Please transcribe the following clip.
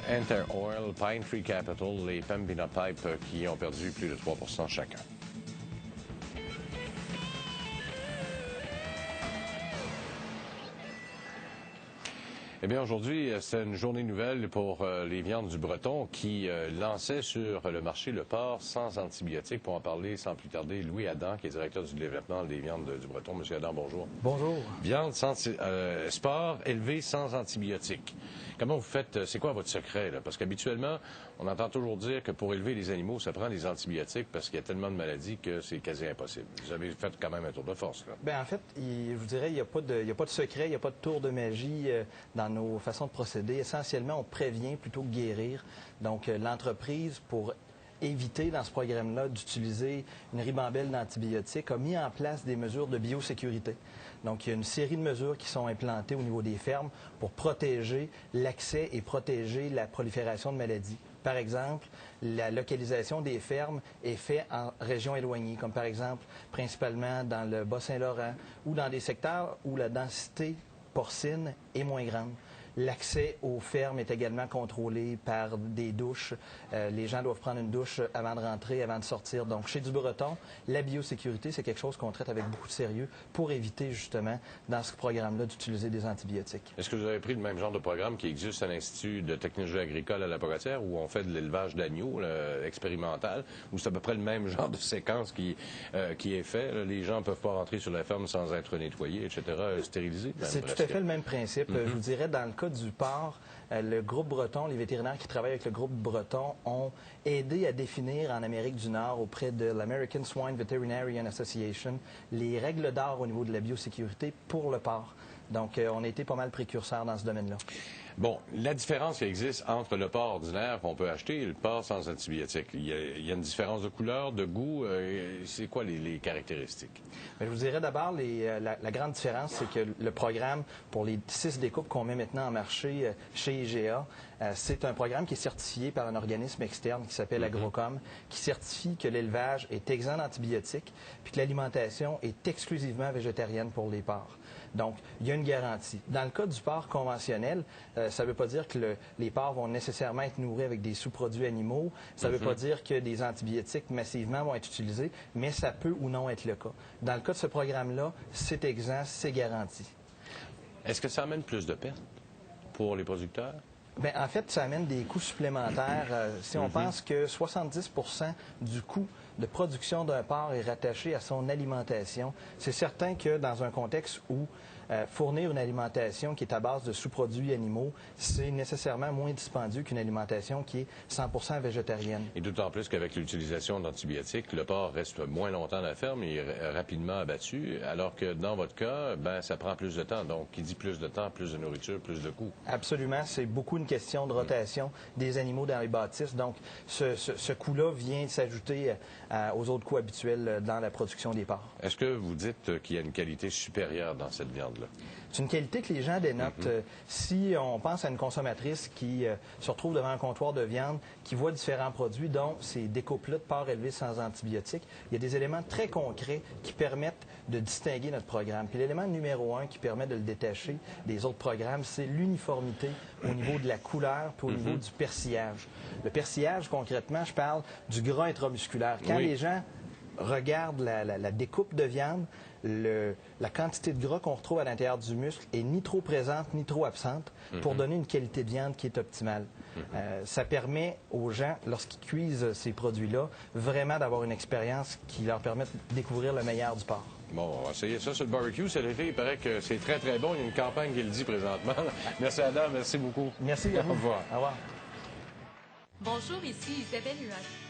Enter Oil, Pine Tree Capital, les Pembina Pipe qui ont perdu plus de 3 % chacun. Eh bien, aujourd'hui, c'est une journée nouvelle pour les viandes du Breton qui lançaient sur le marché le porc sans antibiotiques. Pour en parler sans plus tarder, Louis Adam, qui est directeur du développement des viandes du Breton. Monsieur Adam, bonjour. Bonjour. Viande sans sport élevé sans antibiotiques. Comment vous faites? C'est quoi votre secret, là? Parce qu'habituellement, on entend toujours dire que pour élever les animaux, ça prend des antibiotiques parce qu'il y a tellement de maladies que c'est quasi impossible. Vous avez fait quand même un tour de force, là. Bien, en fait, je vous dirais, il n'y a pas de secret, il n'y a pas de tour de magie dans nos façons de procéder. Essentiellement, on prévient plutôt que guérir. Donc, l'entreprise, pour éviter dans ce programme-là d'utiliser une ribambelle d'antibiotiques, a mis en place des mesures de biosécurité. Donc, il y a une série de mesures qui sont implantées au niveau des fermes pour protéger l'accès et protéger la prolifération de maladies. Par exemple, la localisation des fermes est faite en régions éloignées, comme par exemple principalement dans le Bas-Saint-Laurent ou dans des secteurs où la densité porcine est moins grande. L'accès aux fermes est également contrôlé par des douches. Les gens doivent prendre une douche avant de rentrer, avant de sortir. Donc, chez Du Breton, la biosécurité, c'est quelque chose qu'on traite avec beaucoup de sérieux pour éviter, justement, dans ce programme-là, d'utiliser des antibiotiques. Est-ce que vous avez pris le même genre de programme qui existe à l'Institut de technologie agricole à La Pocatière, où on fait de l'élevage d'agneaux expérimental, où c'est à peu près le même genre de séquence qui est fait? Là, les gens ne peuvent pas rentrer sur la ferme sans être nettoyés, etc., stérilisés? C'est tout à fait le même principe. Je vous dirais, dans le cas du porc, le groupe Breton, les vétérinaires qui travaillent avec le groupe Breton ont aidé à définir en Amérique du Nord auprès de l'American Swine Veterinarian Association les règles d'or au niveau de la biosécurité pour le porc. Donc, on a été pas mal précurseurs dans ce domaine-là. Bon, la différence qui existe entre le porc ordinaire qu'on peut acheter et le porc sans antibiotiques, il y a une différence de couleur, de goût. C'est quoi les caractéristiques? Bien, je vous dirais d'abord, la grande différence, c'est que le programme pour les 6 découpes qu'on met maintenant en marché chez IGA, c'est un programme qui est certifié par un organisme externe qui s'appelle Agrocom, qui certifie que l'élevage est exempt d'antibiotiques puis que l'alimentation est exclusivement végétarienne pour les porcs. Donc, il y a une garantie. Dans le cas du porc conventionnel, ça ne veut pas dire que les porcs vont nécessairement être nourris avec des sous-produits animaux. Ça ne veut pas dire que des antibiotiques massivement vont être utilisés, mais ça peut ou non être le cas. Dans le cas de ce programme-là, c'est exempt, c'est garanti. Est-ce que ça amène plus de pertes pour les producteurs? Bien, en fait, ça amène des coûts supplémentaires. Si on pense que 70 % du coût de production d'un porc est rattaché à son alimentation, c'est certain que dans un contexte où fournir une alimentation qui est à base de sous-produits animaux, c'est nécessairement moins dispendieux qu'une alimentation qui est 100 % végétarienne. Et d'autant plus qu'avec l'utilisation d'antibiotiques, le porc reste moins longtemps à la ferme, il est rapidement abattu, alors que dans votre cas, ben, ça prend plus de temps. Donc, qui dit plus de temps, plus de nourriture, plus de coûts. Absolument. C'est beaucoup une question de rotation des animaux dans les bâtisses. Donc, ce coût-là vient s'ajouter aux autres coûts habituels dans la production des porcs. Est-ce que vous dites qu'il y a une qualité supérieure dans cette viande-là? C'est une qualité que les gens dénotent. Si on pense à une consommatrice qui se retrouve devant un comptoir de viande, qui voit différents produits, dont ces découpes-là de porc élevés sans antibiotiques, il y a des éléments très concrets qui permettent de distinguer notre programme. Puis l'élément numéro 1 qui permet de le détacher des autres programmes, c'est l'uniformité au niveau de la couleur puis au niveau du persillage. Le persillage, concrètement, je parle du gras intramusculaire. Quand les gens regardent la découpe de viande, la quantité de gras qu'on retrouve à l'intérieur du muscle est ni trop présente ni trop absente pour donner une qualité de viande qui est optimale. Ça permet aux gens, lorsqu'ils cuisent ces produits-là, vraiment d'avoir une expérience qui leur permet de découvrir le meilleur du porc. Bon, on va essayer ça sur le barbecue cet été. Il paraît que c'est très, très bon. Il y a une campagne qui le dit présentement. Merci Adam, merci beaucoup. Merci à vous. Au revoir. Au revoir. Bonjour, ici Isabelle Huot.